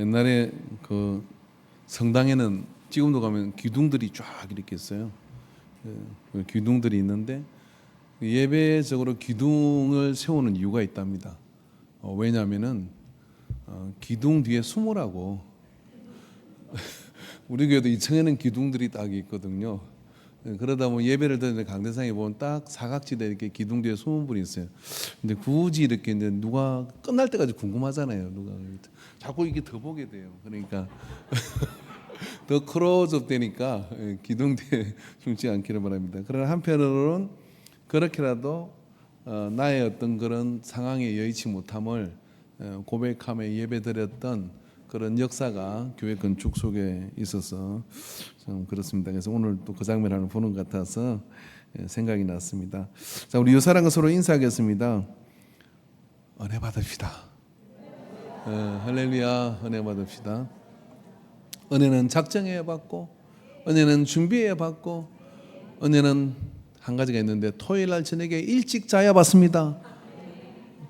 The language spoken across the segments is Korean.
옛날에 그 성당에는 지금도 가면 기둥들이 쫙 이렇게 있어요. 그 기둥들이 있는데 예배적으로 기둥을 세우는 이유가 있답니다. 왜냐하면은 기둥 뒤에 숨으라고. 우리 교회도 2층에는 기둥들이 딱 있거든요. 그러다 보면 예배를 드는데 강대상에 보면 딱 사각지대 이렇게 기둥 뒤에 숨은 분이 있어요. 근데 굳이 이렇게 이제 누가 끝날 때까지 궁금하잖아요. 누가 자꾸 이게 더 보게 돼요. 그러니까 더 클로즈업 되니까 기둥 뒤에 숨지 않기를 바랍니다. 그러나 한편으로는 그렇게라도 나의 어떤 그런 상황에 여의치 못함을 고백하며 예배드렸던 그런 역사가 교회 건축 속에 있어서 좀 그렇습니다. 그래서 오늘 또 그 장면을 하나 보는 것 같아서 생각이 났습니다. 자, 우리 유사랑과 서로 인사하겠습니다. 은혜 받읍시다. 할렐루야, 은혜 받읍시다. 은혜는 작정해야 받고, 은혜는 준비해야 받고, 은혜는 한 가지가 있는데 토요일 날 저녁에 일찍 자야 받습니다.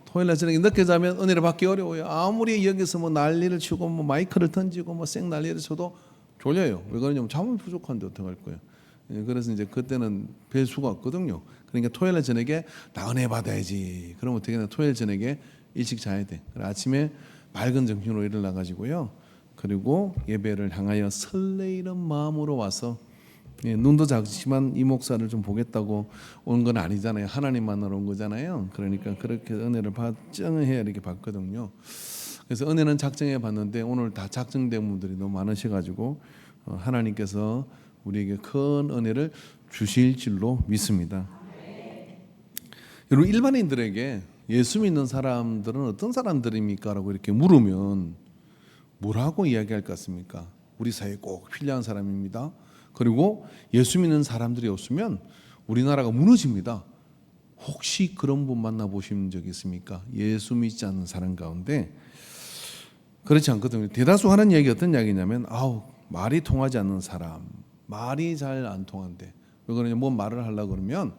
토요일 날 저녁에 늦게 자면 은혜를 받기 어려워요. 아무리 여기서 뭐 난리를 치고 뭐 마이크를 던지고 뭐 쌩 난리를 쳐도 졸려요. 왜 그러냐면 잠은 부족한데 어떡할 거예요. 그래서 이제 그때는 뵐 수가 없거든요. 그러니까 토요일 날 저녁에 나 은혜 받아야지. 그럼 어떻게 하냐? 토요일 저녁에 일찍 자야 돼. 아침에 맑은 정신으로 일어나 가지고요. 그리고 예배를 향하여 설레이는 마음으로 와서 눈도 작지만 이 목사를 좀 보겠다고 온 건 아니잖아요. 하나님 만나러 온 거잖아요. 그러니까 그렇게 은혜를 작정해야 이렇게 받거든요. 그래서 은혜는 작정해 봤는데 오늘 다 작정된 분들이 너무 많으셔가지고 하나님께서 우리에게 큰 은혜를 주실 줄로 믿습니다. 여러분, 일반인들에게 예수 믿는 사람들은 어떤 사람들입니까? 라고 이렇게 물으면 뭐라고 이야기할 것 같습니까? 우리 사회에 꼭 필요한 사람입니다. 그리고 예수 믿는 사람들이 없으면 우리나라가 무너집니다. 혹시 그런 분 만나보신 적 있습니까? 예수 믿지 않는 사람 가운데 그렇지 않거든요. 대다수 하는 얘기 어떤 이야기냐면 말이 통하지 않는 사람, 말이 잘 안 통한대. 왜 그러냐? 뭐 말을 하려고 그러면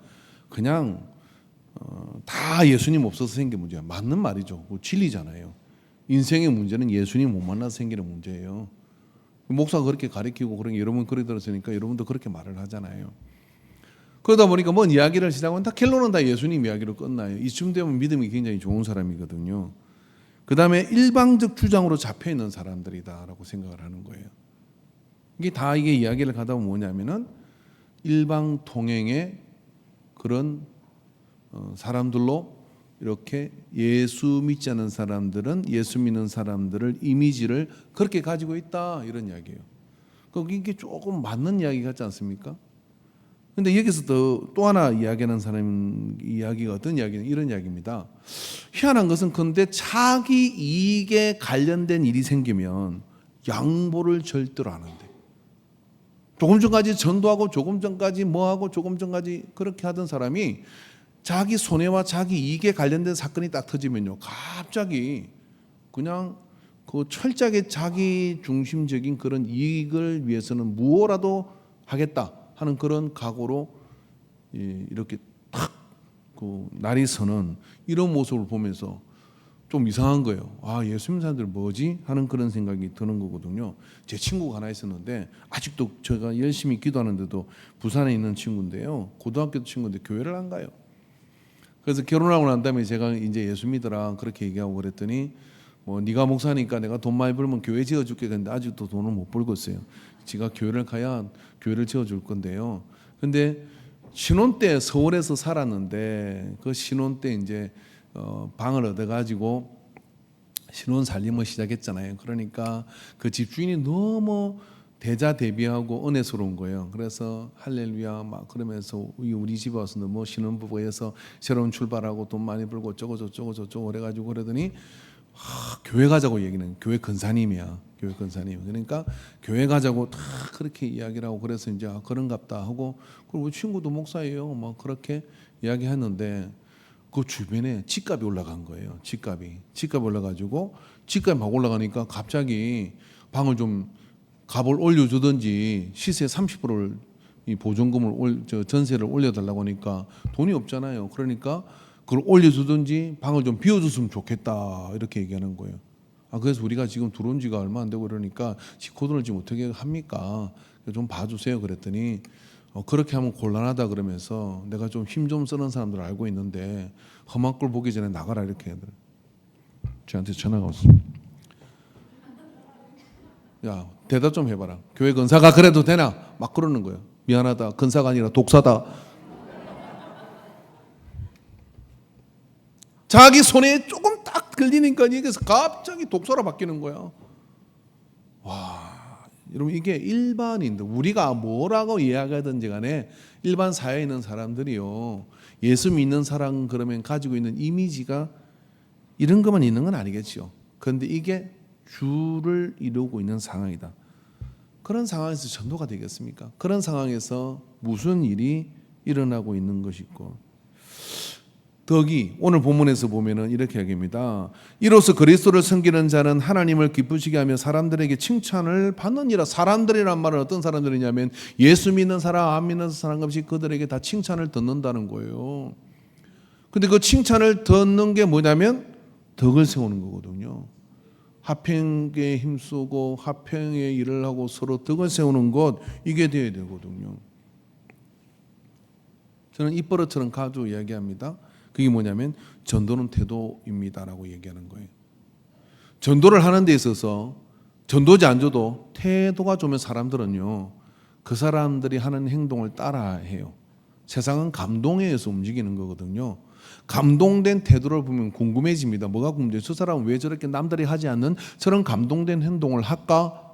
그냥 다 예수님 없어서 생긴 문제야. 맞는 말이죠. 진리잖아요. 인생의 문제는 예수님 못 만나서 생기는 문제예요. 목사가 그렇게 가르치고 그런 게 여러분 그렇게 들었으니까 여러분도 그렇게 말을 하잖아요. 그러다 보니까 뭔 이야기를 시작하면 다 결론은 다 예수님 이야기로 끝나요. 이쯤 되면 믿음이 굉장히 좋은 사람이거든요. 그 다음에 일방적 주장으로 잡혀있는 사람들이다라고 생각을 하는 거예요. 이게 이야기를 가다 보면 뭐냐면은 일방 통행의 그런 사람들로 이렇게 예수 믿지 않는 사람들은 예수 믿는 사람들을 이미지를 그렇게 가지고 있다 이런 이야기예요. 이게 조금 맞는 이야기 같지 않습니까? 근데 여기서 또 하나 이야기하는 사람 이야기가 어떤 이야기는 이런 이야기입니다. 희한한 것은 근데 자기 이익에 관련된 일이 생기면 양보를 절대로 안 한대. 조금 전까지 전도하고 조금 전까지 뭐하고 조금 전까지 그렇게 하던 사람이 자기 손해와 자기 이익에 관련된 사건이 딱 터지면요, 갑자기 그냥 그 철저하게 자기 중심적인 그런 이익을 위해서는 무엇라도 하겠다 하는 그런 각오로 이렇게 탁 그 날이 서는 이런 모습을 보면서 좀 이상한 거예요. 예수 믿는 사람들 뭐지? 하는 그런 생각이 드는 거거든요. 제 친구가 하나 있었는데 아직도 제가 열심히 기도하는데도 부산에 있는 친구인데요. 고등학교 친구인데 교회를 안 가요. 그래서 결혼하고 난 다음에 제가 이제 예수 믿으라 그렇게 얘기하고 그랬더니 뭐 네가 목사니까 내가 돈 많이 벌면 교회 지어줄게. 근데 아직도 돈을 못 벌고 있어요. 지가 교회를 가야 교회를 지어줄 건데요. 근데 신혼 때 서울에서 살았는데 그 신혼 때 이제 방을 얻어가지고 신혼 살림을 시작했잖아요. 그러니까 그 집주인이 너무 대자대비하고 은혜스러운 거예요. 그래서 할렐루야 막 그러면서 우리 집에 와서 너무 신혼부부에서 새로운 출발하고 돈 많이 벌고 어쩌고 그래가지고 그러더니 교회 가자고 얘기는 교회 근사님이야. 교회 근사님. 그러니까 교회 가자고 다 그렇게 이야기를 하고 그래서 이제 그런갑다 하고 그리고 우리 친구도 목사예요. 막 그렇게 이야기했는데 그 주변에 집값이 올라간 거예요. 집값이 올라가지고 집값이 막 올라가니까 갑자기 방을 좀 값을 올려주든지 시세 30%를 이 보증금을 전세를 올려달라고 하니까 돈이 없잖아요. 그러니까 그걸 올려주든지 방을 좀 비워줬으면 좋겠다 이렇게 얘기하는 거예요. 그래서 우리가 지금 들어온 지가 얼마 안 되고 그러니까 디코드를 지금 어떻게 합니까? 좀 봐주세요. 그랬더니 그렇게 하면 곤란하다 그러면서 내가 좀 힘 좀 쓰는 사람들 알고 있는데 험한 꼴 보기 전에 나가라 이렇게 하더라고요. 저한테 전화가 왔습니다. 야, 대답 좀 해봐라. 교회 건사가 그래도 되나? 막 그러는 거예요. 미안하다. 건사가 아니라 독사다. 자기 손에 조금 딱 걸리니까 여기서 갑자기 독사로 바뀌는 거야. 와, 여러분 이게 일반인들, 우리가 뭐라고 이야기하든지 간에 일반 사회에 있는 사람들이요, 예수 믿는 사람 그러면 가지고 있는 이미지가 이런 것만 있는 건 아니겠죠. 그런데 이게 주를 이루고 있는 상황이다. 그런 상황에서 전도가 되겠습니까? 그런 상황에서 무슨 일이 일어나고 있는 것이고, 덕이 오늘 본문에서 보면은 이렇게 얘기합니다. 이로써 그리스도를 섬기는 자는 하나님을 기쁘시게 하며 사람들에게 칭찬을 받느니라. 사람들이란 말은 어떤 사람들이냐면 예수 믿는 사람, 안 믿는 사람 없이 그들에게 다 칭찬을 듣는다는 거예요. 근데 그 칭찬을 듣는 게 뭐냐면 덕을 세우는 거거든요. 화평에 힘쓰고 화평의 일을 하고 서로 덕을 세우는 것, 이게 되어야 되거든요. 저는 입버릇처럼 가지고 이야기합니다. 그게 뭐냐면 전도는 태도입니다라고 얘기하는 거예요. 전도를 하는 데 있어서 전도지 안 줘도 태도가 좋으면 사람들은요, 그 사람들이 하는 행동을 따라해요. 세상은 감동에 의해서 움직이는 거거든요. 감동된 태도를 보면 궁금해집니다. 뭐가 궁금해요? 저 사람은 왜 저렇게 남들이 하지 않는 저런 감동된 행동을 할까?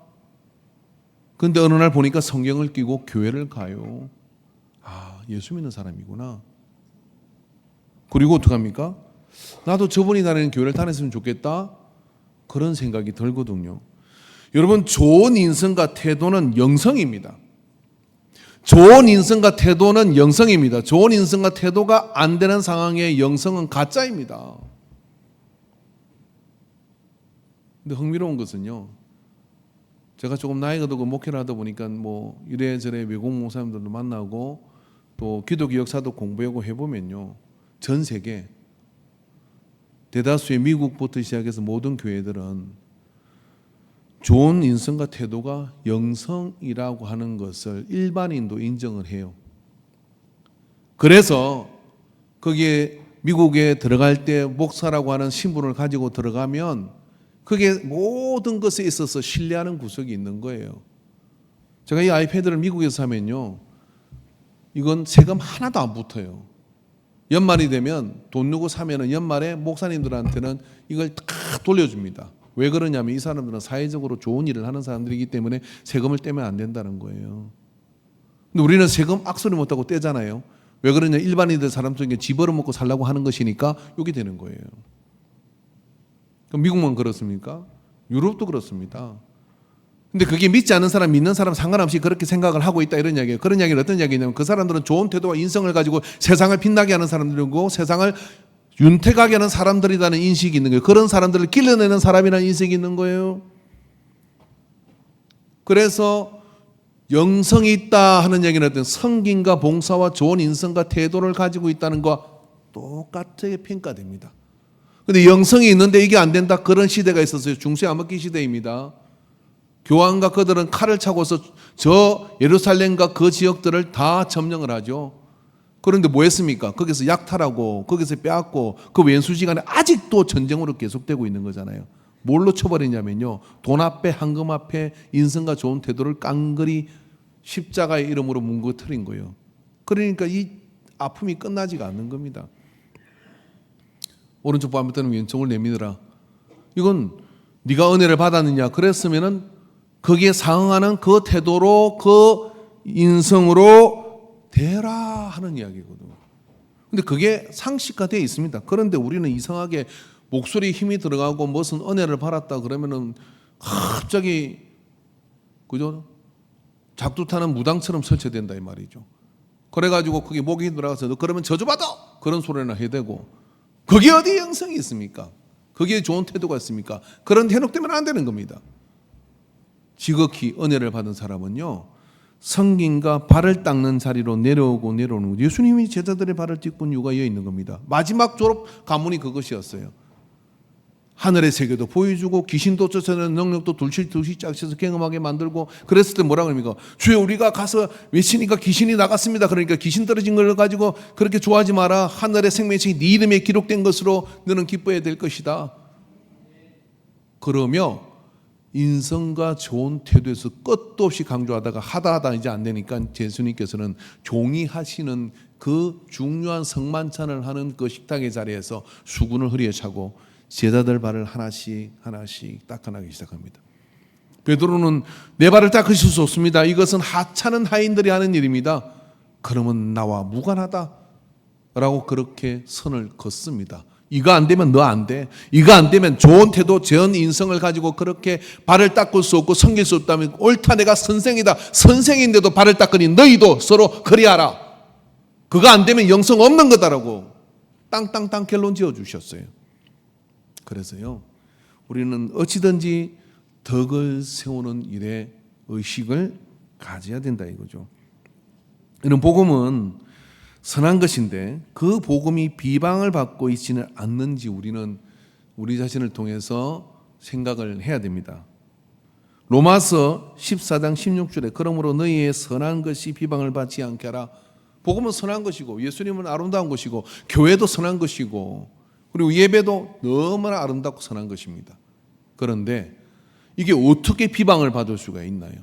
그런데 어느 날 보니까 성경을 끼고 교회를 가요. 예수 믿는 사람이구나. 그리고 어떡합니까? 나도 저분이 다니는 교회를 다녔으면 좋겠다. 그런 생각이 들거든요. 여러분, 좋은 인성과 태도는 영성입니다. 좋은 인성과 태도는 영성입니다. 좋은 인성과 태도가 안 되는 상황의 영성은 가짜입니다. 근데 흥미로운 것은요, 제가 조금 나이가 들고 목회를 하다 보니까 뭐 이래저래 외국 목사님들도 만나고 또 기독교 역사도 공부하고 해보면요, 전 세계 대다수의 미국부터 시작해서 모든 교회들은 좋은 인성과 태도가 영성이라고 하는 것을 일반인도 인정을 해요. 그래서 거기에 미국에 들어갈 때 목사라고 하는 신분을 가지고 들어가면 그게 모든 것에 있어서 신뢰하는 구석이 있는 거예요. 제가 이 아이패드를 미국에서 사면요, 이건 세금 하나도 안 붙어요. 연말이 되면 돈 내고 사면은 연말에 목사님들한테는 이걸 다 돌려줍니다. 왜 그러냐면 이 사람들은 사회적으로 좋은 일을 하는 사람들이기 때문에 세금을 떼면 안 된다는 거예요. 근데 우리는 세금 악소리 못하고 떼잖아요. 왜 그러냐? 일반인들 사람 중에 지 벌어먹고 살라고 하는 것이니까 이게 되는 거예요. 그럼 미국만 그렇습니까? 유럽도 그렇습니다. 근데 그게 믿지 않는 사람, 믿는 사람 상관없이 그렇게 생각을 하고 있다, 이런 이야기예요. 그런 이야기는 어떤 이야기냐면 그 사람들은 좋은 태도와 인성을 가지고 세상을 빛나게 하는 사람들이고 세상을 윤택하게 하는 사람들이라는 인식이 있는 거예요. 그런 사람들을 길러내는 사람이라는 인식이 있는 거예요. 그래서 영성이 있다 하는 얘기는 어떤 성김과 봉사와 좋은 인성과 태도를 가지고 있다는 것과 똑같게 평가됩니다. 그런데 영성이 있는데 이게 안 된다, 그런 시대가 있었어요. 중세 암흑기 시대입니다. 교황과 그들은 칼을 차고서 저 예루살렘과 그 지역들을 다 점령을 하죠. 그런데 뭐 했습니까? 거기서 약탈하고 거기서 빼앗고 그 왼수시간에 아직도 전쟁으로 계속되고 있는 거잖아요. 뭘로 쳐버리냐면요, 돈 앞에 황금 앞에 인성과 좋은 태도를 깡그리 십자가의 이름으로 뭉거뜨린 거예요. 그러니까 이 아픔이 끝나지가 않는 겁니다. 오른쪽 발밑에는 왼쪽을 내밀어라. 이건 네가 은혜를 받았느냐 그랬으면은 거기에 상응하는 그 태도로 그 인성으로 대라 하는 이야기거든요. 근데 그게 상식화되어 있습니다. 그런데 우리는 이상하게 목소리에 힘이 들어가고 무슨 은혜를 받았다 그러면은 갑자기 그죠? 작두 타는 무당처럼 설치된다 이 말이죠. 그래가지고 그게 목이 들어가서 너 그러면 저주받아 그런 소리나 해야 되고, 그게 어디 영성이 있습니까? 그게 좋은 태도가 있습니까? 그런 해놓되면 안 되는 겁니다. 지극히 은혜를 받은 사람은요, 성김과 발을 닦는 자리로 내려오고 내려오는 거죠. 예수님이 제자들의 발을 딛고 이유가 여기 있는 겁니다. 마지막 졸업 가문이 그것이었어요. 하늘의 세계도 보여주고 귀신도 쫓아내는 능력도 둘씩 짝쳐서 경험하게 만들고 그랬을 때 뭐라 그럽니까? 주여 우리가 가서 외치니까 귀신이 나갔습니다. 그러니까 귀신 떨어진 걸 가지고 그렇게 좋아하지 마라. 하늘의 생명책이 네 이름에 기록된 것으로 너는 기뻐해야 될 것이다. 그러며 인성과 좋은 태도에서 끝도 없이 강조하다가 하다 이제 안 되니까 예수님께서는 종이 하시는 그 중요한 성만찬을 하는 그 식탁의 자리에서 수군을 허리에 차고 제자들 발을 하나씩 닦아나기 시작합니다. 베드로는 내 발을 닦으실 수 없습니다. 이것은 하찮은 하인들이 하는 일입니다. 그러면 나와 무관하다 라고 그렇게 선을 걷습니다. 이거 안 되면 너 안 돼. 이거 안 되면 좋은 태도, 전 인성을 가지고 그렇게 발을 닦을 수 없고 섬길 수 없다면 옳다, 내가 선생이다. 선생인데도 발을 닦으니 너희도 서로 그리하라. 그거 안 되면 영성 없는 거다라고 땅땅땅 결론 지어주셨어요. 그래서요, 우리는 어찌든지 덕을 세우는 일에 의식을 가져야 된다 이거죠. 이런 복음은 선한 것인데 그 복음이 비방을 받고 있지는 않는지 우리는 우리 자신을 통해서 생각을 해야 됩니다. 로마서 14장 16절에 그러므로 너희의 선한 것이 비방을 받지 않게 하라. 복음은 선한 것이고 예수님은 아름다운 것이고 교회도 선한 것이고 그리고 예배도 너무나 아름답고 선한 것입니다. 그런데 이게 어떻게 비방을 받을 수가 있나요?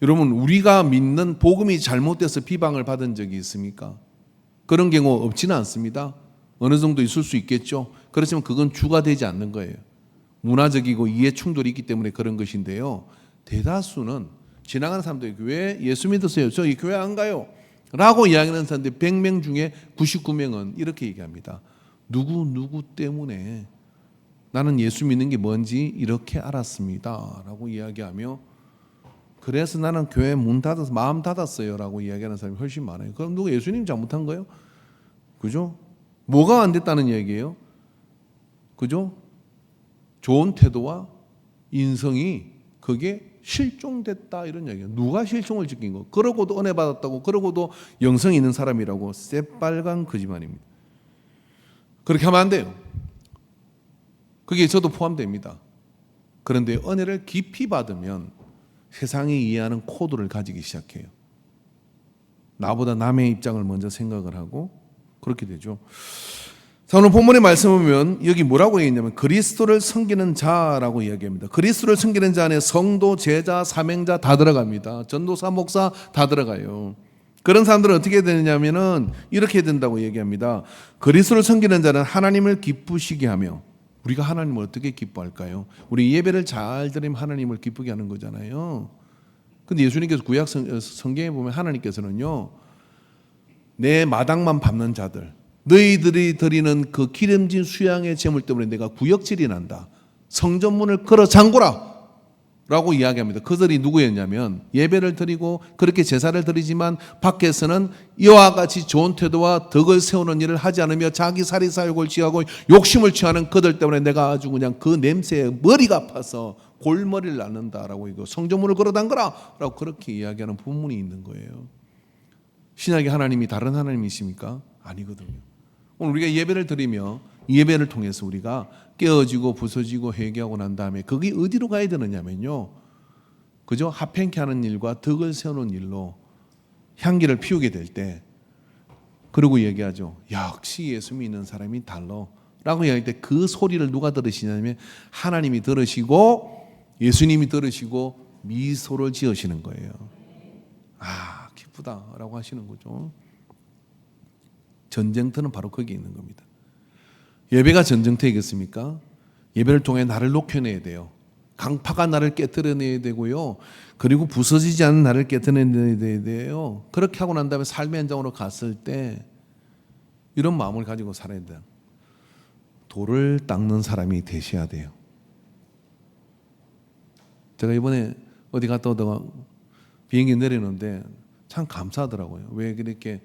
여러분, 우리가 믿는 복음이 잘못돼서 비방을 받은 적이 있습니까? 그런 경우 없지는 않습니다. 어느 정도 있을 수 있겠죠. 그렇지만 그건 주가 되지 않는 거예요. 문화적이고 이해 충돌이 있기 때문에 그런 것인데요. 대다수는 지나가는 사람들이 왜 예수 믿으세요? 저 이 교회 안 가요. 라고 이야기하는 사람들 100명 중에 99명은 이렇게 얘기합니다. 누구 때문에 나는 예수 믿는 게 뭔지 이렇게 알았습니다. 라고 이야기하며 그래서 나는 교회 문 닫아서 마음 닫았어요. 라고 이야기하는 사람이 훨씬 많아요. 그럼 누가 예수님 잘못한 거예요? 그죠? 뭐가 안 됐다는 얘기예요? 그죠? 좋은 태도와 인성이 그게 실종됐다 이런 얘기예요. 누가 실종을 지킨 거? 그러고도 은혜 받았다고 그러고도 영성이 있는 사람이라고 새빨간 거짓말입니다. 그렇게 하면 안 돼요. 그게 저도 포함됩니다. 그런데 은혜를 깊이 받으면 세상이 이해하는 코드를 가지기 시작해요. 나보다 남의 입장을 먼저 생각을 하고 그렇게 되죠. 자, 오늘 본문의 말씀을 보면 여기 뭐라고 얘기했냐면 그리스도를 섬기는 자라고 이야기합니다. 그리스도를 섬기는 자 안에 성도, 제자, 사명자 다 들어갑니다. 전도사, 목사 다 들어가요. 그런 사람들은 어떻게 되느냐면은 이렇게 된다고 얘기합니다. 그리스도를 섬기는 자는 하나님을 기쁘시게 하며 우리가 하나님을 어떻게 기뻐할까요? 우리 예배를 잘 드리면 하나님을 기쁘게 하는 거잖아요. 근데 예수님께서 구약 성경에 보면 하나님께서는요, 내 마당만 밟는 자들, 너희들이 드리는 그 기름진 수양의 제물 때문에 내가 구역질이 난다. 성전문을 걸어 잠그라 라고 이야기합니다. 그들이 누구였냐면 예배를 드리고 그렇게 제사를 드리지만 밖에서는 이와 같이 좋은 태도와 덕을 세우는 일을 하지 않으며 자기 사리사욕을 취하고 욕심을 취하는 그들 때문에 내가 아주 그냥 그 냄새에 머리가 아파서 골머리를 앓는다라고 이거 성전문을 걸어 잠그라 라고 그렇게 이야기하는 본문이 있는 거예요. 신약의 하나님이 다른 하나님이십니까? 아니거든요. 오늘 우리가 예배를 드리며 이 예배를 통해서 우리가 깨어지고 부서지고 회개하고 난 다음에 그게 어디로 가야 되느냐면요, 그죠? 합행케 하는 일과 덕을 세우는 일로 향기를 피우게 될 때, 그리고 얘기하죠. 역시 예수 믿는 사람이 달라 라고 이야기할 때 그 소리를 누가 들으시냐면 하나님이 들으시고 예수님이 들으시고 미소를 지으시는 거예요. 아, 기쁘다 라고 하시는 거죠. 전쟁터는 바로 거기에 있는 겁니다. 예배가 전쟁터이겠습니까? 예배를 통해 나를 녹여내야 돼요. 강파가 나를 깨트려내야 되고요. 그리고 부서지지 않은 나를 깨트려내야 돼요. 그렇게 하고 난 다음에 삶의 현장으로 갔을 때 이런 마음을 가지고 살아야 돼요. 돌을 닦는 사람이 되셔야 돼요. 제가 이번에 어디 갔다 오다가 비행기 내리는데 참 감사하더라고요. 왜 그렇게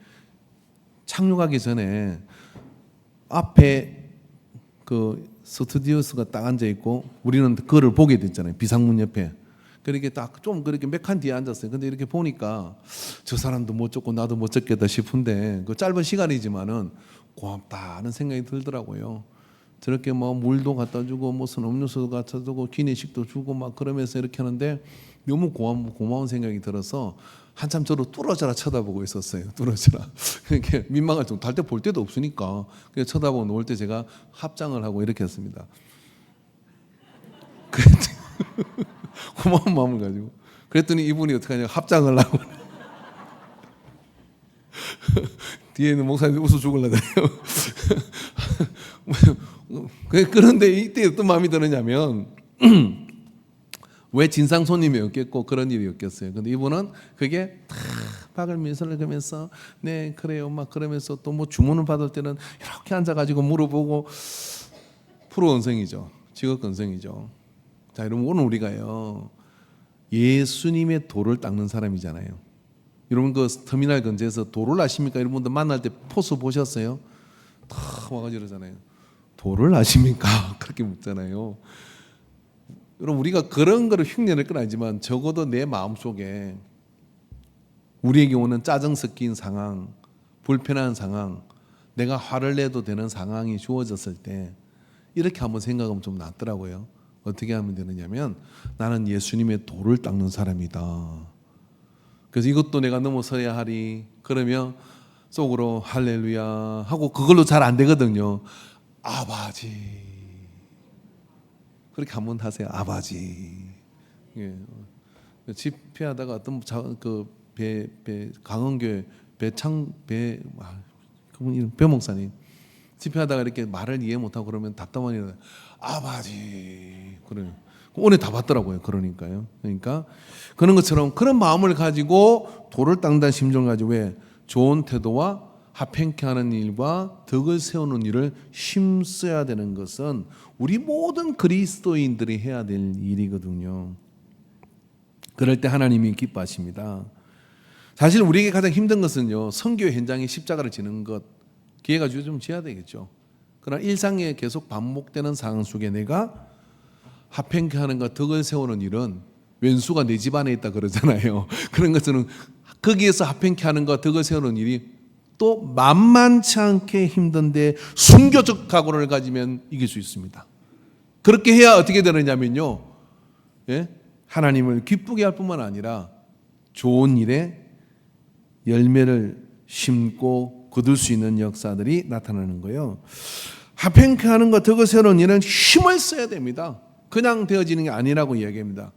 착륙하기 전에 앞에 그 스튜디오스가 딱 앉아 있고 우리는 그거를 보게 됐잖아요. 비상문 옆에. 그렇게 딱 좀 그렇게 몇 칸 뒤에 앉았어요. 근데 이렇게 보니까 저 사람도 못 쫓고 나도 못 쫓겠다 싶은데 그 짧은 시간이지만은 고맙다 하는 생각이 들더라고요. 저렇게 뭐 물도 갖다 주고 무슨 음료수도 갖다 주고 기내식도 주고 막 그러면서 이렇게 하는데 너무 고마운 생각이 들어서 한참 저로 뚫어져라 쳐다보고 있었어요. 뚫어져라. 이렇게 민망할 정도. 달 때 볼 데도 없으니까 그냥 쳐다보고 놓을 때 제가 합장을 하고 이렇게 했습니다. 그랬더니 고마운 마음을 가지고 그랬더니 이분이 어떻게 하냐 합장을 하고 뒤에 있는 목사님이 웃어 죽으려고 그런데 이때 어떤 마음이 드느냐면 왜 진상 손님이 없겠고 그런 일이 없겠어요. 근데 이분은 그게 다 박을 미소를 그면서 네 그래요 막 그러면서 또 뭐 주문을 받을 때는 이렇게 앉아가지고 물어보고 프로 언성이죠. 직업 언성이죠. 자 여러분 오늘 우리가요 예수님의 도를 닦는 사람이잖아요. 여러분 그 터미널 근처에서 도를 아십니까? 여러분들 만날 때 포스 보셨어요? 다 와가지고 이러잖아요. 도를 아십니까? 그렇게 묻잖아요. 여러분 우리가 그런 거를 흉내낼 건 아니지만 적어도 내 마음속에 우리에게 오는 짜증 섞인 상황, 불편한 상황, 내가 화를 내도 되는 상황이 주어졌을 때 이렇게 한번 생각하면 좀 낫더라고요. 어떻게 하면 되느냐면 나는 예수님의 도를 닦는 사람이다. 그래서 이것도 내가 넘어서야 하리. 그러면 속으로 할렐루야 하고 그걸로 잘 안 되거든요. 아버지 그렇게 한번 하세요. 아버지. 예. 집회하다가 어떤 강원교회 그분 이름 배 목사님 집회하다가 이렇게 말을 이해 못하고 그러면 답답하니 아버지 그래요. 오늘 다 받더라고요. 그러니까요. 그러니까 그런 것처럼 그런 마음을 가지고 도를 닦는다는 심정을 가지고 왜 좋은 태도와 합행케 하는 일과 덕을 세우는 일을 힘써야 되는 것은 우리 모든 그리스도인들이 해야 될 일이거든요. 그럴 때 하나님이 기뻐하십니다. 사실 우리에게 가장 힘든 것은요 선교 현장에 십자가를 지는 것 기회가 좀 지어야 되겠죠. 그러나 일상에 계속 반복되는 상황 속에 내가 합행케 하는 것 덕을 세우는 일은 왼수가 내 집안에 있다 그러잖아요. 그런 것은 거기에서 합행케 하는 것 덕을 세우는 일이 또 만만치 않게 힘든데 순교적 각오를 가지면 이길 수 있습니다. 그렇게 해야 어떻게 되느냐면요 예? 하나님을 기쁘게 할 뿐만 아니라 좋은 일에 열매를 심고 거둘 수 있는 역사들이 나타나는 거예요. 합행케 하는 것 덕을 세우는 일은 힘을 써야 됩니다. 그냥 되어지는 게 아니라고 이야기합니다.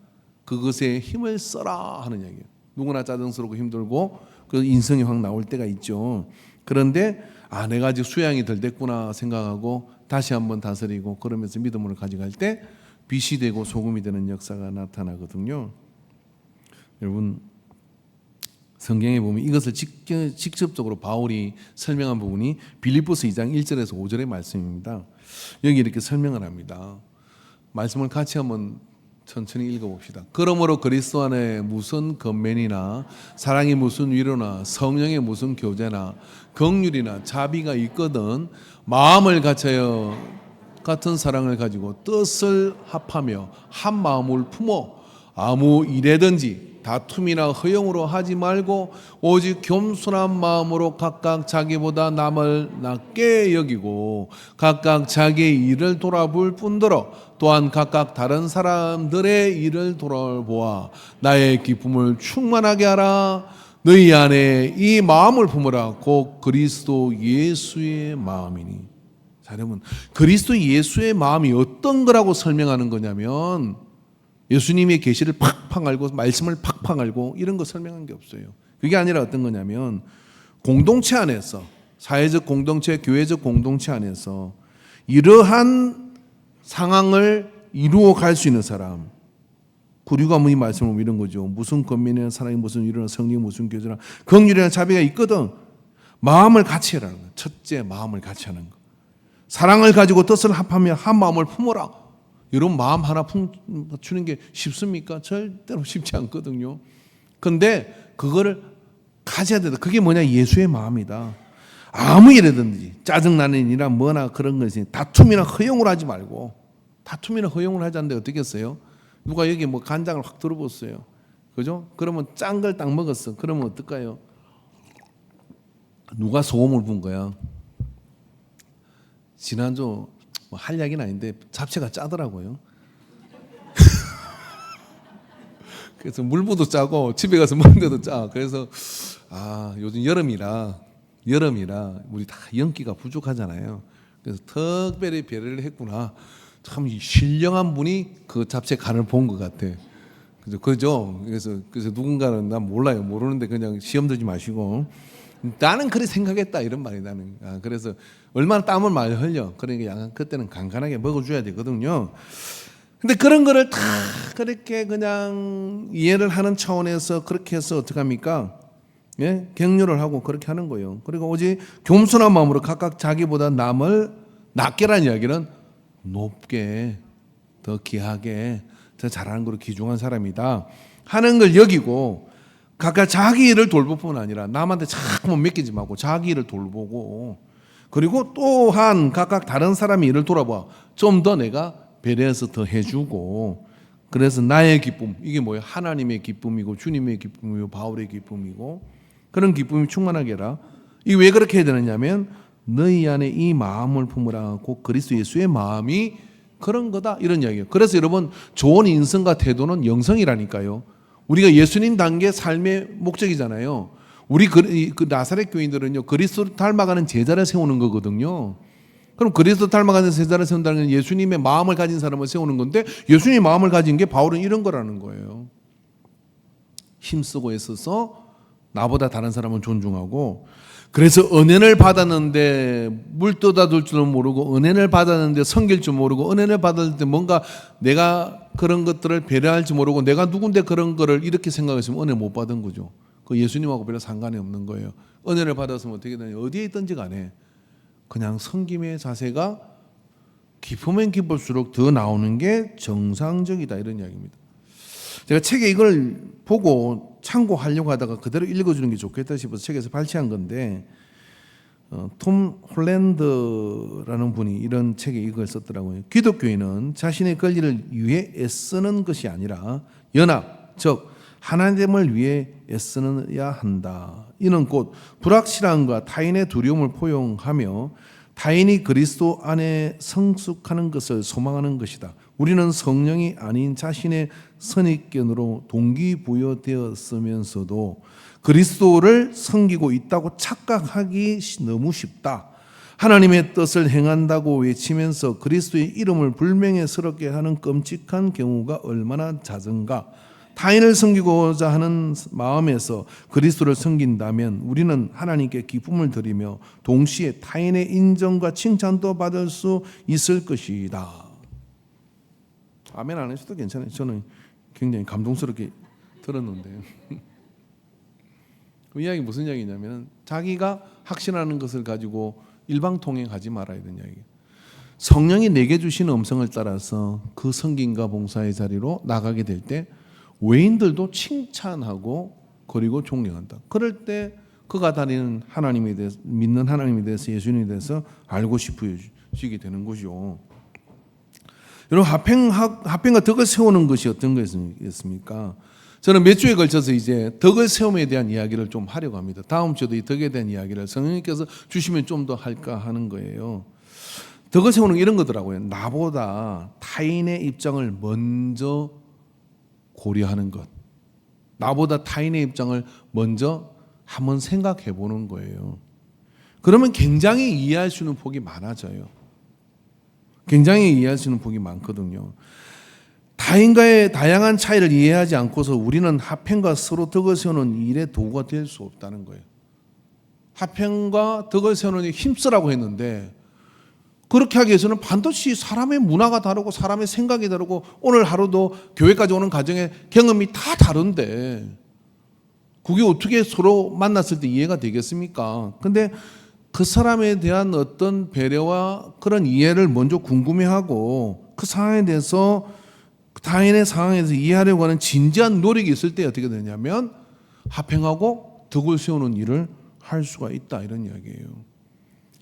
그것에 힘을 써라 하는 이야기예요. 누구나 짜증스럽고 힘들고 그 인성이 확 나올 때가 있죠. 그런데 내가 아직 수양이 덜 됐구나 생각하고 다시 한번 다스리고 그러면서 믿음을 가져갈 때 빛이 되고 소금이 되는 역사가 나타나거든요. 여러분 성경에 보면 이것을 직접적으로 바울이 설명한 부분이 빌립보서 2장 1절에서 5절의 말씀입니다. 여기 이렇게 설명을 합니다. 말씀을 같이 한번 천천히 읽어봅시다. 그러므로 그리스도 안에 무슨 권면이나 사랑이 무슨 위로나 성령의 무슨 교제나 긍휼이나 자비가 있거든 마음을 갖춰요 같은 사랑을 가지고 뜻을 합하며 한 마음을 품어 아무 일에든지 다툼이나 허용으로 하지 말고 오직 겸손한 마음으로 각각 자기보다 남을 낮게 여기고 각각 자기의 일을 돌아볼 뿐더러 또한 각각 다른 사람들의 일을 돌아보아 나의 기쁨을 충만하게 하라. 너희 안에 이 마음을 품으라. 곧 그리스도 예수의 마음이니. 자, 여러분 그리스도 예수의 마음이 어떤 거라고 설명하는 거냐면 예수님의 계시를 팍팍 알고 말씀을 팍팍 알고 이런 거 설명한 게 없어요. 그게 아니라 어떤 거냐면 공동체 안에서 사회적 공동체, 교회적 공동체 안에서 이러한 상황을 이루어 갈 수 있는 사람. 구류가 이 말씀을 보면 이런 거죠. 무슨 권면이나 사랑이 무슨 위로나 성령이 무슨 교제나 긍휼이나 자비가 있거든 마음을 같이 하라는 거예요. 첫째 마음을 같이 하는 거. 사랑을 가지고 뜻을 합하며 한 마음을 품어라. 이런 마음 하나 주는 게 쉽습니까? 절대로 쉽지 않거든요. 그런데 그거를 가져야 된다. 그게 뭐냐? 예수의 마음이다. 아무 일이든지 짜증나는 일이나 뭐나 그런 것이 다툼이나 허용을 하지 말고 다툼이나 허용을 하지 않는데 어떻게 했어요? 누가 여기 뭐 간장을 확 들어봤어요. 그죠? 그러면 짠 걸 딱 먹었어. 그러면 어떨까요? 누가 소금을 분 거야? 지난주 뭐 할 이야기는 아닌데 잡채가 짜더라고요. 그래서 물부도 짜고 집에 가서 먹는데도 짜. 그래서 요즘 여름이라 우리 다 연기가 부족하잖아요. 그래서 특별히 배려를 했구나. 참 신령한 분이 그 잡채 간을 본 것 같아. 그죠? 그래서 누군가는 난 몰라요. 모르는데 그냥 시험 들지 마시고 나는 그렇게 생각했다 이런 말이 나는. 그래서 얼마나 땀을 많이 흘려. 그러니까 약간 그때는 간간하게 먹어줘야 되거든요. 근데 그런 거를 다 그렇게 그냥 이해를 하는 차원에서 그렇게 해서 어떻게 합니까? 예? 격려를 하고 그렇게 하는 거예요. 그리고 오직 겸손한 마음으로 각각 자기보다 남을 낮게라는 이야기는 높게, 더 귀하게, 더 잘하는 거로 귀중한 사람이다 하는 걸 여기고 각각 자기 일을 돌볼 뿐 아니라 남한테 자꾸 맡기지 말고 자기 일을 돌보고 그리고 또한 각각 다른 사람의 일을 돌아봐. 좀 더 내가 배려해서 더 해주고 그래서 나의 기쁨 이게 뭐예요? 하나님의 기쁨이고 주님의 기쁨이고 바울의 기쁨이고 그런 기쁨이 충만하게 해라. 이게 왜 그렇게 해야 되느냐면 너희 안에 이 마음을 품으라 곧 그리스도 예수의 마음이 그런 거다 이런 이야기예요. 그래서 여러분 좋은 인성과 태도는 영성이라니까요. 우리가 예수님 단계 삶의 목적이잖아요. 우리 그 나사렛 교인들은요 그리스도를 닮아가는 제자를 세우는 거거든요. 그럼 그리스도 닮아가는 제자를 세운다는 건 예수님의 마음을 가진 사람을 세우는 건데 예수님의 마음을 가진 게 바울은 이런 거라는 거예요. 힘쓰고 애써서 나보다 다른 사람은 존중하고 그래서 은혜를 받았는데 물 떠다둘 줄은 모르고 은혜를 받았는데 섬길 줄 모르고 은혜를 받을 때 뭔가 내가 그런 것들을 배려할 줄 모르고 내가 누군데 그런 거를 이렇게 생각했으면 은혜 못 받은 거죠. 그 예수님하고 별로 상관이 없는 거예요. 은혜를 받았으면 어떻게 되냐 어디에 있든지 간에 그냥 섬김의 자세가 깊으면 깊을수록 더 나오는 게 정상적이다 이런 이야기입니다. 제가 책에 이걸 보고 참고하려고 하다가 그대로 읽어주는 게 좋겠다 싶어서 책에서 발췌한 건데 톰 홀랜드라는 분이 이런 책에 이걸 썼더라고요. 기독교인은 자신의 권리를 위해 애쓰는 것이 아니라 연합, 즉 하나님을 위해 애쓰야 한다. 이는 곧 불확실함과 타인의 두려움을 포용하며 타인이 그리스도 안에 성숙하는 것을 소망하는 것이다. 우리는 성령이 아닌 자신의 선입견으로 동기부여되었으면서도 그리스도를 섬기고 있다고 착각하기 너무 쉽다. 하나님의 뜻을 행한다고 외치면서 그리스도의 이름을 불명예스럽게 하는 끔찍한 경우가 얼마나 잦은가. 타인을 섬기고자 하는 마음에서 그리스도를 섬긴다면 우리는 하나님께 기쁨을 드리며 동시에 타인의 인정과 칭찬도 받을 수 있을 것이다. 아멘 안 하셔도 괜찮아요. 저는 굉장히 감동스럽게 들었는데요. 그 이야기 무슨 이야기냐면 자기가 확신하는 것을 가지고 일방통행하지 말아야 되는 이야기예요. 성령이 내게 주신 음성을 따라서 그 섬김과 봉사의 자리로 나가게 될 때 외인들도 칭찬하고 그리고 존경한다. 그럴 때 그가 다니는 하나님에 대해서 믿는 하나님에 대해서 예수님에 대해서 알고 싶어지게 되는 것이요. 여러분 화평과 덕을 세우는 것이 어떤 것이겠습니까? 저는 몇 주에 걸쳐서 이제 덕을 세움에 대한 이야기를 좀 하려고 합니다. 다음 주도 이 덕에 대한 이야기를 성령님께서 주시면 좀 더 할까 하는 거예요. 덕을 세우는 게 이런 거더라고요. 나보다 타인의 입장을 먼저 고려하는 것. 나보다 타인의 입장을 먼저 한번 생각해 보는 거예요. 그러면 굉장히 이해할 수 있는 폭이 많아져요. 굉장히 이해할 수 있는 폭이 많거든요. 타인과의 다양한 차이를 이해하지 않고서 우리는 화평과 서로 덕을 세우는 일에 도구가 될 수 없다는 거예요. 화평과 덕을 세우는 일에 힘쓰라고 했는데 그렇게 하기 위해서는 반드시 사람의 문화가 다르고 사람의 생각이 다르고 오늘 하루도 교회까지 오는 가정의 경험이 다 다른데 그게 어떻게 서로 만났을 때 이해가 되겠습니까? 근데 그 사람에 대한 어떤 배려와 그런 이해를 먼저 궁금해하고 그 상황에 대해서 타인의 상황에서 이해하려고 하는 진지한 노력이 있을 때 어떻게 되냐면 화평하고 덕을 세우는 일을 할 수가 있다 이런 이야기예요.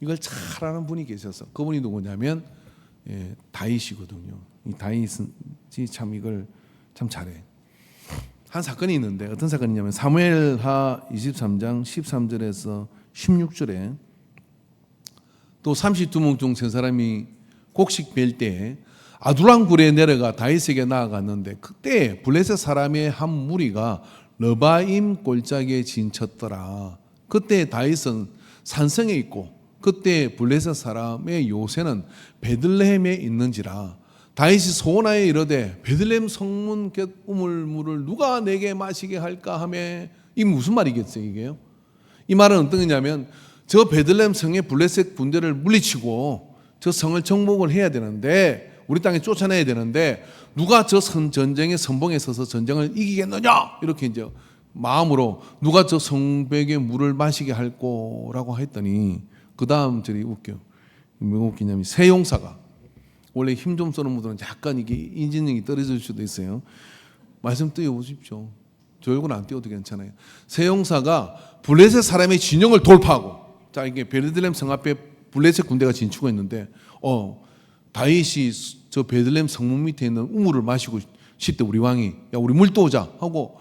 이걸 잘 아는 분이 계셔서 그분이 누구냐면 다윗이거든요. 이 다윗이 참 이걸 참 잘해. 한 사건이 있는데 어떤 사건이냐면 사무엘하 23장 13절에서 16절에 또 32명 중 세 사람이 곡식 벨 때 아둘람 굴에 내려가 다윗에게 나아갔는데 그때 블레셋 사람의 한 무리가 러바임 골짜기에 진쳤더라. 그때 다윗은 산성에 있고 그때 블레셋 사람의 요새는 베들레헴에 있는지라. 다윗이 소원하여 이르되 베들레헴 성문 곁 우물물을 누가 내게 마시게 할까 하며, 이 무슨 말이겠어요 이게요? 이 말은 어떤 거냐면 저 베들레헴 성에 블레셋 군대를 물리치고 저 성을 정복을 해야 되는데, 우리 땅에 쫓아내야 되는데 누가 저 전쟁의 선봉에 서서 전쟁을 이기겠느냐, 이렇게 이제 마음으로 누가 저 성벽에 물을 마시게 할 거라고 했더니 그 다음 절이 웃겨요. 뭐가 웃기냐면 세용사가, 원래 힘 좀 쓰는 분들은 약간 이게 인지능이 떨어질 수도 있어요. 말씀 띄워보십시오. 저 얼굴 안 띄워도 괜찮아요. 세용사가 블레셋 사람의 진영을 돌파하고, 자 이게 베들레헴 성 앞에 블레셋 군대가 진출하고 있는데 다윗이 저 베들레헴 성문 밑에 있는 우물을 마시고 싶대. 우리 왕이 야 우리 물 떠오자 하고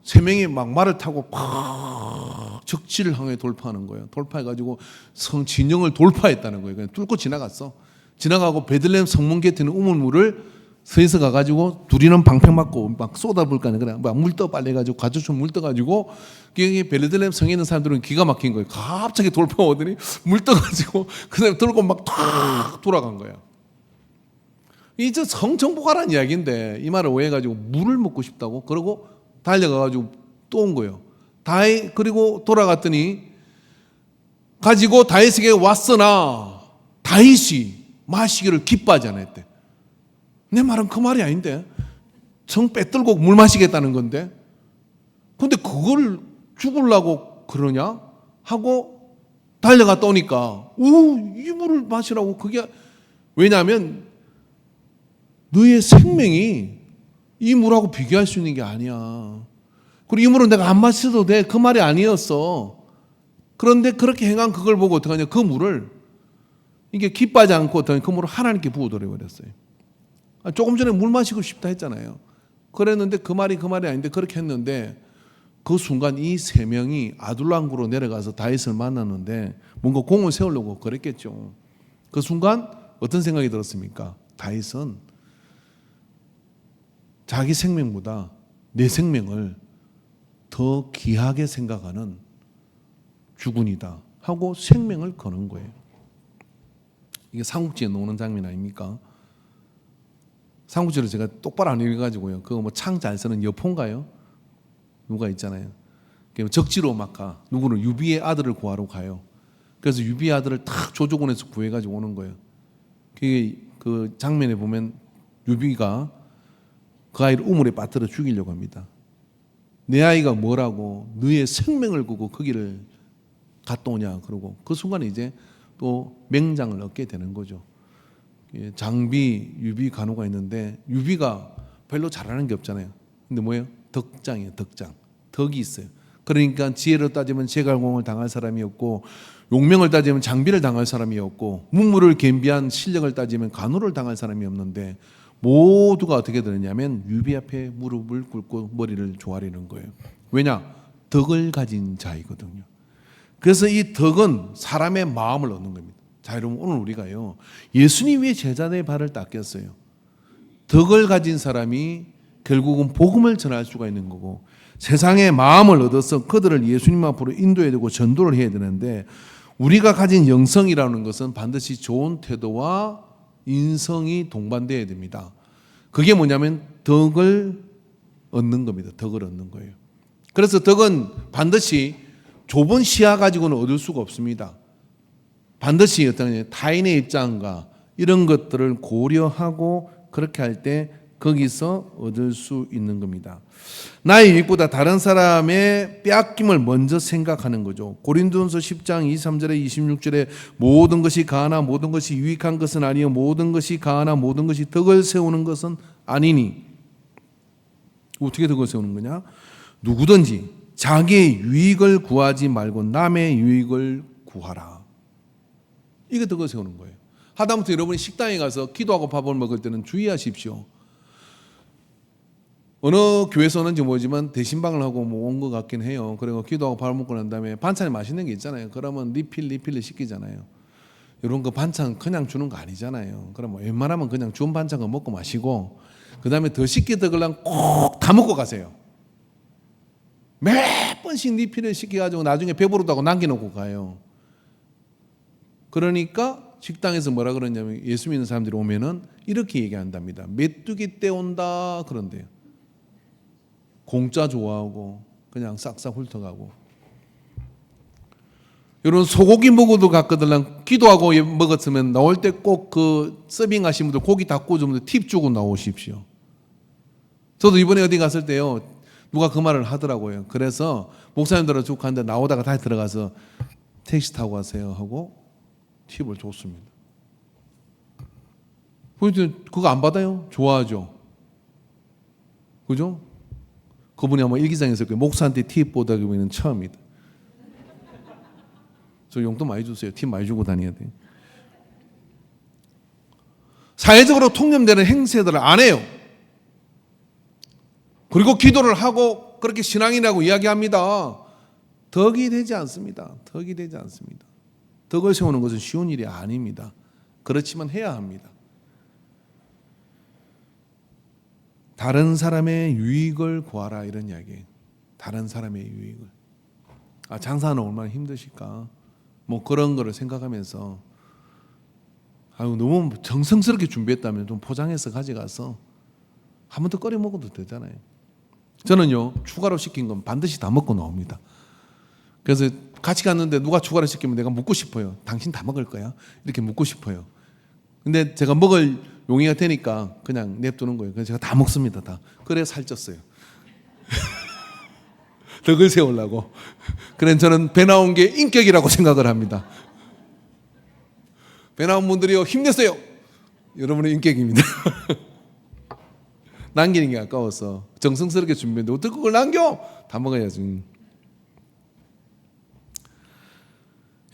세 명이 막 말을 타고 팍 적지를 향해 돌파하는 거예요. 돌파해가지고 성 진영을 돌파했다는 거예요. 그냥 뚫고 지나갔어. 지나가고 베들레헴 성문 곁에 있는 우물물을 서에서 가가지고 둘이는 방패 맞고 막 쏟아볼 거 아니야. 그래 막 물 떠 빨리 가지고 가죽좀 물 떠가지고 베들레헴 성에 있는 사람들은 기가 막힌 거예요. 갑자기 돌파오더니 물 떠가지고 그다음에 들고 막 탁 돌아간 거야. 이제 성 정복하라는 이야기인데 이 말을 오해해가지고 물을 먹고 싶다고 그러고 달려가가지고 또 온 거예요. 그리고 돌아갔더니 가지고 다윗에게 왔으나 다윗이 마시기를 기뻐하지 않았대. 내 말은 그 말이 아닌데 성 빼들고 물 마시겠다는 건데 근데 그걸 죽으려고 그러냐 하고 달려갔다 오니까 이 물을 마시라고. 그게 왜냐하면 너의 생명이 이 물하고 비교할 수 있는 게 아니야. 그리고 이 물은 내가 안 마셔도 돼, 그 말이 아니었어. 그런데 그렇게 행한 그걸 보고 어떻게 하냐, 그 물을 이게 기뻐하지 않고 그 물을 하나님께 부어드려 버렸어요. 조금 전에 물 마시고 싶다 했잖아요. 그랬는데 그 말이 아닌데 그렇게 했는데 그 순간 이 세 명이 아둘람구로 내려가서 다윗을 만났는데 뭔가 공을 세우려고 그랬겠죠. 그 순간 어떤 생각이 들었습니까? 다윗은 자기 생명보다 내 생명을 더 귀하게 생각하는 주군이다 하고 생명을 거는 거예요. 이게 삼국지에 나오는 장면 아닙니까? 삼국지를 제가 똑바로 안 읽어가지고요. 그거 뭐 창 잘 쓰는 여포인가요? 누가 있잖아요. 적지로 막 가. 누구는 유비의 아들을 구하러 가요. 그래서 유비의 아들을 탁 조조군에서 구해가지고 오는 거예요. 그 장면에 보면 유비가 그 아이를 우물에 빠뜨려 죽이려고 합니다. 내 아이가 뭐라고 너의 생명을 걸고 거기를 갔다 오냐 그러고 그 순간에 이제 또 맹장을 얻게 되는 거죠. 장비, 유비 간호가 있는데 유비가 별로 잘하는 게 없잖아요. 근데 뭐예요? 덕장이에요. 덕장. 덕이 있어요. 그러니까 지혜로 따지면 제갈공을 당할 사람이 없고 용명을 따지면 장비를 당할 사람이 없고 문무를 겸비한 실력을 따지면 간호를 당할 사람이 없는데 모두가 어떻게 되느냐면 유비 앞에 무릎을 꿇고 머리를 조아리는 거예요. 왜냐? 덕을 가진 자이거든요. 그래서 이 덕은 사람의 마음을 얻는 겁니다. 자, 여러분 오늘 우리가요 예수님 위에 제자들의 발을 닦였어요. 덕을 가진 사람이 결국은 복음을 전할 수가 있는 거고 세상의 마음을 얻어서 그들을 예수님 앞으로 인도해야 되고 전도를 해야 되는데 우리가 가진 영성이라는 것은 반드시 좋은 태도와 인성이 동반되어야 됩니다. 그게 뭐냐면 덕을 얻는 겁니다. 덕을 얻는 거예요. 그래서 덕은 반드시 좁은 시야 가지고는 얻을 수가 없습니다. 반드시 어떤 타인의 입장과 이런 것들을 고려하고 그렇게 할 때 거기서 얻을 수 있는 겁니다. 나의 유익보다 다른 사람의 빼앗김을 먼저 생각하는 거죠. 고린도전서 10장 23절에 26절에 모든 것이 가하나 모든 것이 유익한 것은 아니요 모든 것이 가하나 모든 것이 덕을 세우는 것은 아니니. 어떻게 덕을 세우는 거냐? 누구든지 자기의 유익을 구하지 말고 남의 유익을 구하라. 이게 덕을 세우는 거예요. 하다못해 여러분이 식당에 가서 기도하고 밥을 먹을 때는 주의하십시오. 어느 교회에서는지 모르지만 대신방을 하고 온 것 같긴 해요. 그리고 기도하고 밥을 먹고 난 다음에 반찬이 맛있는 게 있잖아요. 그러면 리필을 시키잖아요. 이런 거 반찬 그냥 주는 거 아니잖아요. 그럼 뭐 웬만하면 그냥 주운 반찬 거 먹고 마시고 그 다음에 더 쉽게 먹으려면 꼭 다 먹고 가세요. 몇 번씩 리필을 시켜가지고 나중에 배부르다고 남겨놓고 가요. 그러니까 식당에서 뭐라 그러냐면 예수 믿는 사람들이 오면은 이렇게 얘기한답니다. 메뚜기 떼온다 그런데요. 공짜 좋아하고 그냥 싹싹 훑어가고. 이런 소고기 먹어도 갔거든. 기도하고 먹었으면 나올 때 꼭 그 서빙하신 분들 고기 다 구워주면 팁 주고 나오십시오. 저도 이번에 어디 갔을 때요. 누가 그 말을 하더라고요. 그래서 목사님들은 쭉 가는데 나오다가 다시 들어가서 택시 타고 가세요 하고 팁을 줬습니다. 그거 안 받아요? 좋아하죠. 그죠? 그분이 아마 일기장에서 목사한테 팁 보다 보면 처음이다. 저 용돈 많이 주세요. 팁 많이 주고 다녀야 돼요. 사회적으로 통념되는 행세들을 안 해요. 그리고 기도를 하고 그렇게 신앙이라고 이야기합니다. 덕이 되지 않습니다. 덕이 되지 않습니다. 덕을 세우는 것은 쉬운 일이 아닙니다. 그렇지만 해야 합니다. 다른 사람의 유익을 구하라 이런 이야기예요. 다른 사람의 유익을. 장사하는 얼마나 힘드실까. 뭐 그런 거를 생각하면서 너무 정성스럽게 준비했다면 좀 포장해서 가져가서 한 번 더 끓여 먹어도 되잖아요. 저는요 추가로 시킨 건 반드시 다 먹고 나옵니다. 그래서 같이 갔는데 누가 추가로 시키면 내가 묻고 싶어요. 당신 다 먹을 거야? 이렇게 묻고 싶어요. 근데 제가 먹을 용의가 되니까 그냥 냅두는 거예요. 그래서 제가 다 먹습니다. 다. 그래 살쪘어요. 덕을 세우려고. 그래 저는 배 나온 게 인격이라고 생각을 합니다. 배 나온 분들이요 힘내세요. 여러분의 인격입니다. 남기는 게 아까워서 정성스럽게 준비했는데 어떻게 그걸 남겨? 다 먹어야지.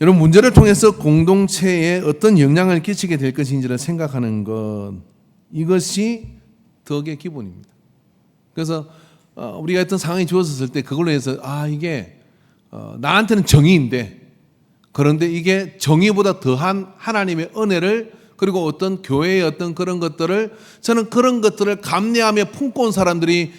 여러분 문제를 통해서 공동체에 어떤 영향을 끼치게 될 것인지를 생각하는 것, 이것이 덕의 기본입니다. 그래서 우리가 어떤 상황이 주어졌을 때 그걸로 해서 이게 나한테는 정의인데 그런데 이게 정의보다 더한 하나님의 은혜를 그리고 어떤 교회의 어떤 그런 것들을 저는 그런 것들을 감내하며 품고 온 사람들이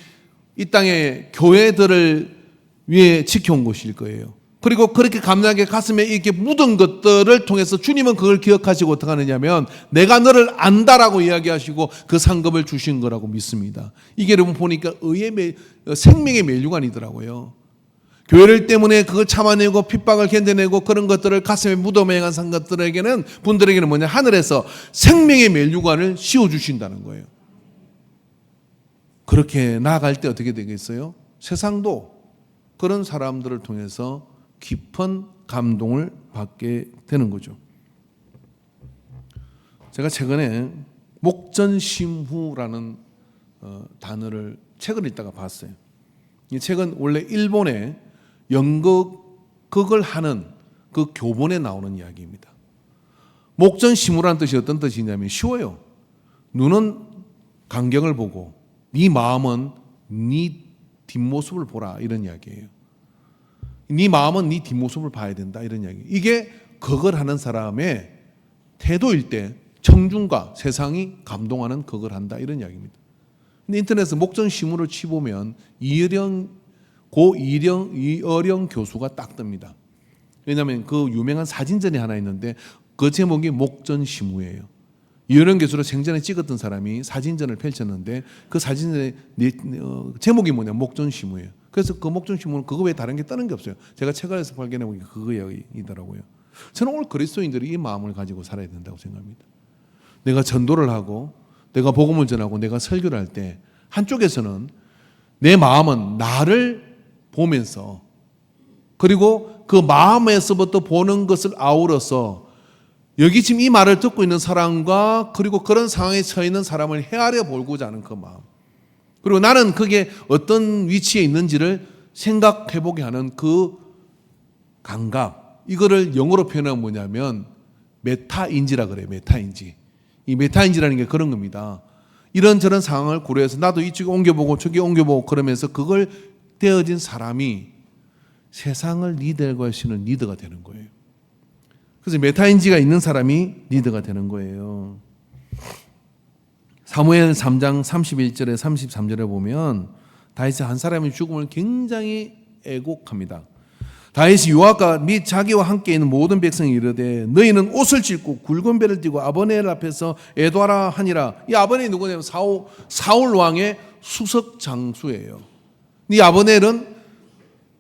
이 땅에 교회들을 위해 지켜온 것일 거예요. 그리고 그렇게 감내하게 가슴에 이렇게 묻은 것들을 통해서 주님은 그걸 기억하시고 어떻게 하느냐면 내가 너를 안다라고 이야기하시고 그 상급을 주신 거라고 믿습니다. 이게 여러분 보니까 생명의 멸류관이더라고요. 교회를 때문에 그걸 참아내고 핍박을 견뎌내고 그런 것들을 가슴에 묻어매간 것들에게는 분들에게는 뭐냐 하늘에서 생명의 멸류관을 씌워주신다는 거예요. 그렇게 나아갈 때 어떻게 되겠어요? 세상도 그런 사람들을 통해서 깊은 감동을 받게 되는 거죠. 제가 최근에 목전심후라는 단어를 책을 읽다가 봤어요. 이 책은 원래 일본의 연극을 하는 그 교본에 나오는 이야기입니다. 목전심후라는 뜻이 어떤 뜻이냐면 쉬워요. 눈은 광경을 보고 네 마음은 네 뒷모습을 보라 이런 이야기예요. 네 마음은 네 뒷모습을 봐야 된다 이런 이야기. 이게 그걸 하는 사람의 태도일 때 청중과 세상이 감동하는 그걸 한다 이런 이야기입니다. 근데 인터넷에 목전심후를 치보면 이어령 교수가 딱 뜹니다. 왜냐하면 그 유명한 사진전이 하나 있는데 그 제목이 목전심후예요. 이어령 교수를 생전에 찍었던 사람이 사진전을 펼쳤는데 그 사진전의 제목이 뭐냐 목전심후예요. 그래서 그 목전심후는 그거 외에 다른 게 뜨는 게 없어요. 제가 책에서 발견해 보니까 그거 이더라고요. 저는 오늘 그리스도인들이 이 마음을 가지고 살아야 된다고 생각합니다. 내가 전도를 하고 내가 복음을 전하고 내가 설교를 할 때 한쪽에서는 내 마음은 나를 보면서 그리고 그 마음에서부터 보는 것을 아우러서 여기 지금 이 말을 듣고 있는 사람과 그리고 그런 상황에 처해 있는 사람을 헤아려 보고자 하는 그 마음, 그리고 나는 그게 어떤 위치에 있는지를 생각해 보게 하는 그 감각, 이거를 영어로 표현하면 뭐냐면 메타인지라 그래요. 메타인지. 이 메타인지라는 게 그런 겁니다. 이런저런 상황을 고려해서 나도 이쪽에 옮겨보고 저기 옮겨보고 그러면서 그걸 되어진 사람이 세상을 리더할 수 있는 리더가 되는 거예요. 그래서 메타인지가 있는 사람이 리더가 되는 거예요. 사무엘 3장 31절에 33절에 보면 다윗이 한 사람의 죽음을 굉장히 애곡합니다. 다윗이 요압과 및 자기와 함께 있는 모든 백성이 이르되 너희는 옷을 찢고 굵은 배를 띠고 아버넬 앞에서 애도하라 하니라. 이 아버넬이 누구냐면 사울 왕의 수석 장수예요. 이 아버넬은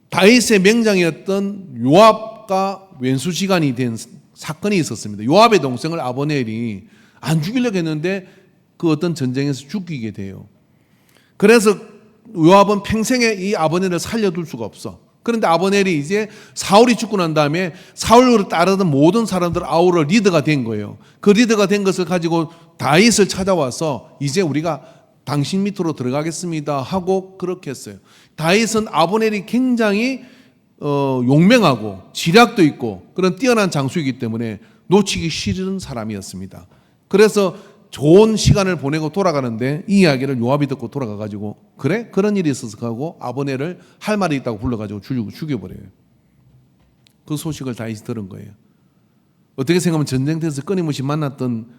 다윗의 맹장이었던 요압과 왼수지간이 된 사건이 있었습니다. 요압의 동생을 아버넬이 안 죽이려고 했는데 그 어떤 전쟁에서 죽이게 돼요. 그래서 요압은 평생에 이 아버넬을 살려둘 수가 없어. 그런데 아버넬이 이제 사울이 죽고 난 다음에 사울을 따르던 모든 사람들 아우러 리더가 된 거예요. 그 리더가 된 것을 가지고 다윗을 찾아와서 이제 우리가 당신 밑으로 들어가겠습니다 하고 그렇게 했어요. 다윗은 아버넬이 굉장히 용맹하고 지략도 있고 그런 뛰어난 장수이기 때문에 놓치기 싫은 사람이었습니다. 그래서 좋은 시간을 보내고 돌아가는데 이 이야기를 요압이 듣고 돌아가가지고 그래? 그런 일이 있어서 가고 아버넬을 할 말이 있다고 불러가지고 죽여버려요. 그 소식을 다윗이 들은 거예요. 어떻게 생각하면 전쟁터에서 끊임없이 만났던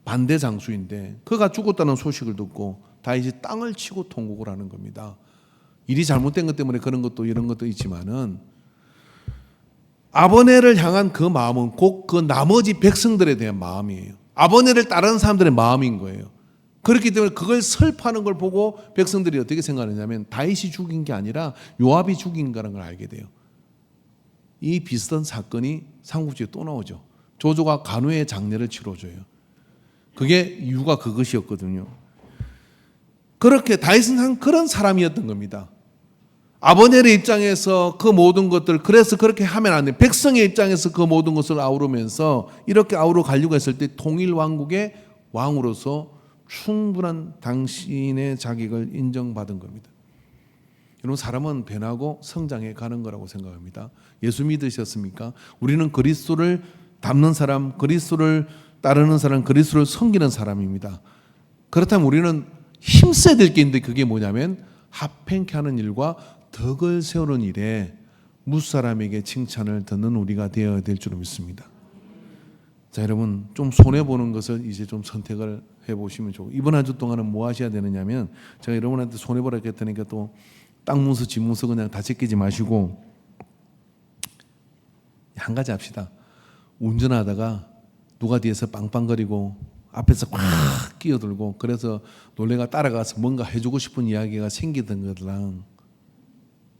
반대 장수인데 그가 죽었다는 소식을 듣고 다윗이 땅을 치고 통곡을 하는 겁니다. 일이 잘못된 것 때문에 그런 것도 이런 것도 있지만은 아버넬을 향한 그 마음은 곧 그 나머지 백성들에 대한 마음이에요. 아버넬을 따르는 사람들의 마음인 거예요. 그렇기 때문에 그걸 설파하는 걸 보고 백성들이 어떻게 생각하느냐면 다윗이 죽인 게 아니라 요압이 죽인 거라는 걸 알게 돼요. 이 비슷한 사건이 삼국지에 또 나오죠. 조조가 간우의 장례를 치러줘요. 그게 이유가 그것이었거든요. 그렇게 다윗은 한 그런 사람이었던 겁니다. 아버넬의 입장에서 그 모든 것들 그래서 그렇게 하면 안 돼. 백성의 입장에서 그 모든 것을 아우르면서 이렇게 아우러 가려고 했을 때 통일 왕국의 왕으로서 충분한 당신의 자격을 인정받은 겁니다. 여러분 사람은 변하고 성장해 가는 거라고 생각합니다. 예수 믿으셨습니까? 우리는 그리스도를 닮는 사람, 그리스도를 따르는 사람, 그리스도를 섬기는 사람입니다. 그렇다면 우리는 힘써야 될 게 있는데 그게 뭐냐면 합행케 하는 일과 덕을 세우는 일에 무사람에게 칭찬을 듣는 우리가 되어야 될 줄 믿습니다. 자, 여러분 좀 손해보는 것을 이제 좀 선택을 해보시면 좋고 이번 한 주 동안은 뭐 하셔야 되느냐면 제가 여러분한테 손해보라 했다니까 또 땅 문서 집 문서 그냥 다 제끼지 마시고 한 가지 합시다. 운전하다가 누가 뒤에서 빵빵거리고 앞에서 꽉 끼어들고 그래서 놀래가 따라가서 뭔가 해주고 싶은 이야기가 생기던 것랑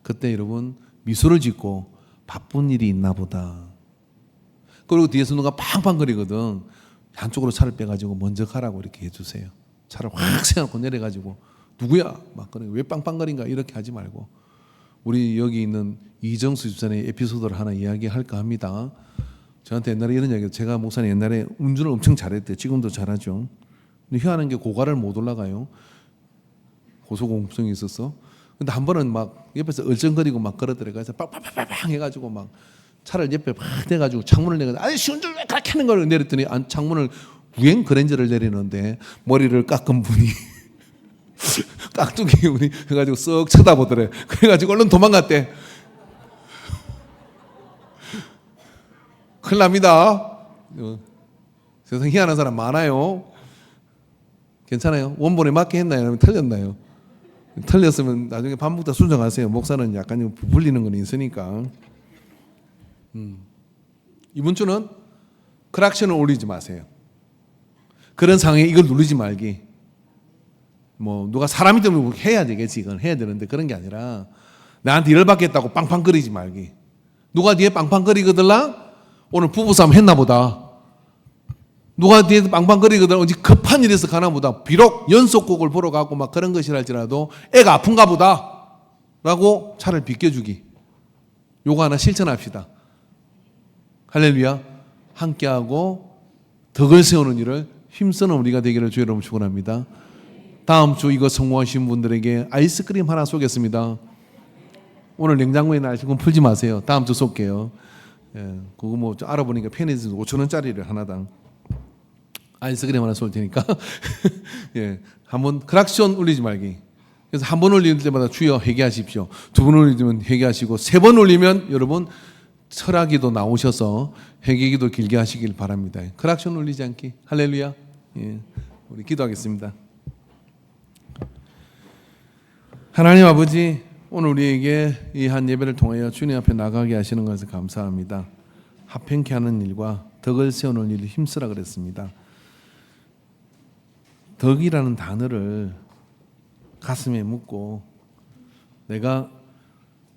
그때 여러분 미소를 짓고 바쁜 일이 있나 보다. 그리고 뒤에서 누가 팡팡거리거든. 한쪽으로 차를 빼가지고 먼저 가라고 이렇게 해주세요. 차를 확 세워놓고 내려가지고 누구야? 막 그래 왜 빵빵거린가 이렇게 하지 말고 우리 여기 있는 이정수 집사의 에피소드를 하나 이야기할까 합니다. 저한테 옛날에 이런 이야기 제가 목사님 옛날에 운전을 엄청 잘했대요. 지금도 잘하죠. 근데 희한한 게 고가를 못 올라가요. 고소공포증이 있었어. 근데 한 번은 막 옆에서 얼쩡거리고 막 걸어들어가서 빵빵빵빵 해가지고 막 차를 옆에 팍 대가지고 창문을 내가지고 아저씨 운전 왜 그렇게 하는 걸 내렸더니 창문을 우행 그랜저를 내리는데 머리를 깎은 분이 깍두기 분이 해가지고 쓱 쳐다보더래. 그래가지고 얼른 도망갔대. 큰일 납니다. 세상 희한한 사람 많아요. 괜찮아요? 원본에 맞게 했나요? 아니면 틀렸나요? 틀렸으면 나중에 밥 먹다 순정하세요. 목사는 약간 부풀리는 건 있으니까. 이번 주는 크락션을 올리지 마세요. 그런 상황에 이걸 누르지 말기. 뭐 누가 사람이 되면 해야 되겠지. 이건 해야 되는데 그런 게 아니라 나한테 열 받겠다고 빵빵거리지 말기. 누가 뒤에 빵빵거리거들라? 오늘 부부싸움 했나 보다. 누가 뒤에서 빵빵거리거든 어디 급한 일에서 가나 보다. 비록 연속곡을 보러 가고 막 그런 것이랄지라도 애가 아픈가 보다 라고 차를 비껴주기. 요거 하나 실천합시다. 할렐루야. 함께하고 덕을 세우는 일을 힘쓰는 우리가 되기를 주의 이름으로 축원합니다. 다음 주 이거 성공하신 분들에게 아이스크림 하나 쏘겠습니다. 오늘 냉장고에 있는 아이스크림 풀지 마세요. 다음 주 쏠게요. 예, 그거 뭐 알아보니까 편의점 5,000원짜리를 하나당 아이스크림 하나 쏠 테니까 예, 한번 크락션 울리지 말기. 그래서 한 번 울릴 때마다 주여 회개하십시오. 두 번 울리면 회개하시고 세 번 울리면 여러분 철학기도 나오셔서 회개기도 길게 하시길 바랍니다. 크락션 울리지 않기. 할렐루야. 예, 우리 기도하겠습니다. 하나님 아버지, 오늘 우리에게 이 한 예배를 통하여 주님 앞에 나가게 하시는 것을 감사합니다. 합행케 하는 일과 덕을 세우는 일을 힘쓰라 그랬습니다. 덕이라는 단어를 가슴에 묻고 내가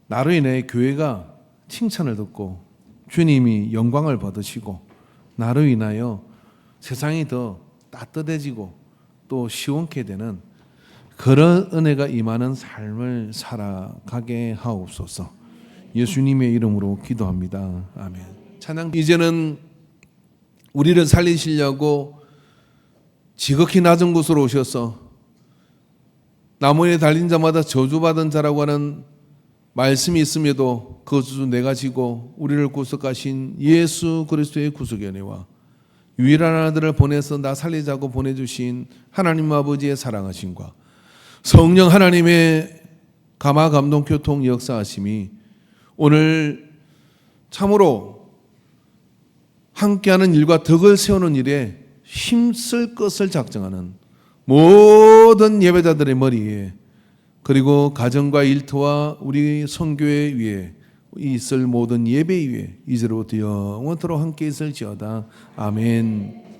나로 인해 교회가 칭찬을 듣고 주님이 영광을 받으시고 나로 인하여 세상이 더 따뜻해지고 또 시원케 되는 그런 은혜가 임하는 삶을 살아가게 하옵소서. 예수님의 이름으로 기도합니다. 아멘. 찬양. 이제는 우리를 살리시려고 지극히 낮은 곳으로 오셔서 나무에 달린 자마다 저주받은 자라고 하는 말씀이 있음에도 그 저주 내가 지고 우리를 구속하신 예수 그리스도의 구속의 은혜와 유일한 아들을 보내서 나 살리자고 보내주신 하나님 아버지의 사랑하심과 성령 하나님의 감화 감동 교통 역사하심이 오늘 참으로 함께하는 일과 덕을 세우는 일에 힘쓸 것을 작정하는 모든 예배자들의 머리에 그리고 가정과 일터와 우리 선교회 위에 있을 모든 예배 위에 이제로부터 영원토록 함께 있을지어다. 아멘.